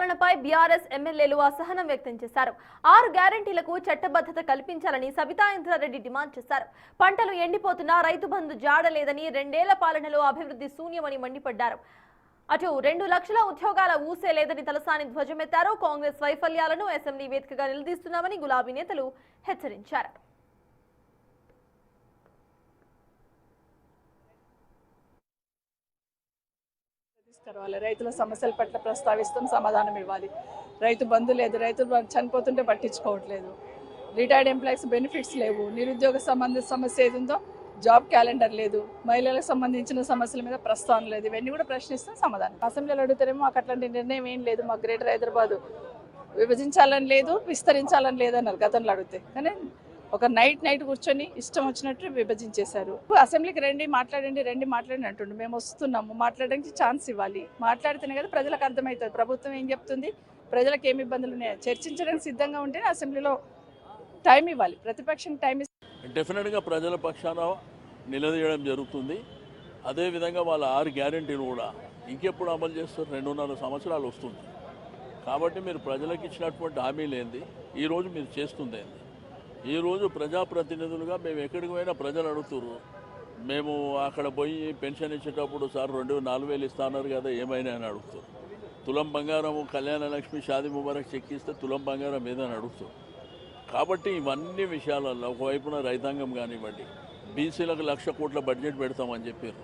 పాలనపై బీఆర్ఎస్ ఎమ్మెల్యేలు అసహనం వ్యక్తం చేశారు. 6 గ్యారెంటీలకు చట్టబద్ధత కల్పించాలని సబితా ఇంద్రారెడ్డి డిమాండ్ చేశారు. పంటలు ఎండిపోతున్నా రైతు బంధు జాడలేదని, 2 ఏళ్ల పాలనలో అభివృద్ధి శూన్యమని మండిపడ్డారు. అటు 2 లక్షల ఉద్యోగాల ఊసే లేదని తలసాని ధ్వజమెత్తారు. కాంగ్రెస్ వైఫల్యాలను అసెంబ్లీ వేదికగా నిలదీస్తున్నామని గులాబీ నేతలు హెచ్చరించారు. రైతుల సమస్యల పట్ల ప్రస్తావిస్తాం, సమాధానం ఇవ్వాలి. రైతు బంధు లేదు, రైతులు చనిపోతుంటే పట్టించుకోవట్లేదు, రిటైర్డ్ ఎంప్లాయీస్ బెనిఫిట్స్ లేవు, నిరుద్యోగ సమస్య ఏది ఉందో జాబ్ క్యాలెండర్ లేదు, మహిళలకు సంబంధించిన సమస్యల మీద ప్రస్తావన లేదు. ఇవన్నీ కూడా ప్రశ్నిస్తాం, సమాధానం. అసెంబ్లీలో అడుగుతారేమో మాకు అట్లాంటి నిర్ణయం ఏం లేదు, మాకు గ్రేటర్ హైదరాబాద్ విభజించాలని లేదు, విస్తరించాలని లేదు అన్నారు గతంలో అడిగితే. కానీ ఒక నైట్ కూర్చొని ఇష్టం వచ్చినట్టు విభజించేశారు. అసెంబ్లీకి రండి మాట్లాడండి అంటుండే. మేము వస్తున్నాము, మాట్లాడడానికి ఛాన్స్ ఇవ్వాలి. మాట్లాడితేనే కదా ప్రజలకు అర్థమవుతుంది ప్రభుత్వం ఏం చెప్తుంది, ప్రజలకు ఏమి ఇబ్బందులు ఉన్నాయో చర్చించడానికి సిద్ధంగా ఉంటేనే అసెంబ్లీలో టైం ఇవ్వాలి, ప్రతిపక్షం టైం ఇస్తే డెఫినెట్గా ప్రజల పక్షాన నిలదీయడం జరుగుతుంది. అదేవిధంగా వాళ్ళ 6 గ్యారెంటీలు కూడా ఇంకెప్పుడు అమలు చేస్తారు? 2.5 సంవత్సరాలు వస్తుంది. కాబట్టి మీరు ప్రజలకు ఇచ్చినటువంటి హామీలు ఏంది, ఈరోజు మీరు చేస్తుంది ఏంది? ఈరోజు ప్రజాప్రతినిధులుగా మేము ఎక్కడికి పోయినా ప్రజలు అడుగుతున్నారు. మేము అక్కడ పోయి పెన్షన్ ఇచ్చేటప్పుడు సార్ 4,000 ఇస్తున్నారు కదా ఏమైనా అని అడుగుతారు. తులం బంగారం కళ్యాణ లక్ష్మి షాదీ ముబారక్ చెక్ ఇస్తే తులం బంగారం ఏదని అడుగుతారు. కాబట్టి ఇవన్నీ విషయాలలో ఒకవైపున రైతాంగం కానివ్వండి, బీసీలకు 1,00,000 కోట్ల బడ్జెట్ పెడతామని చెప్పారు.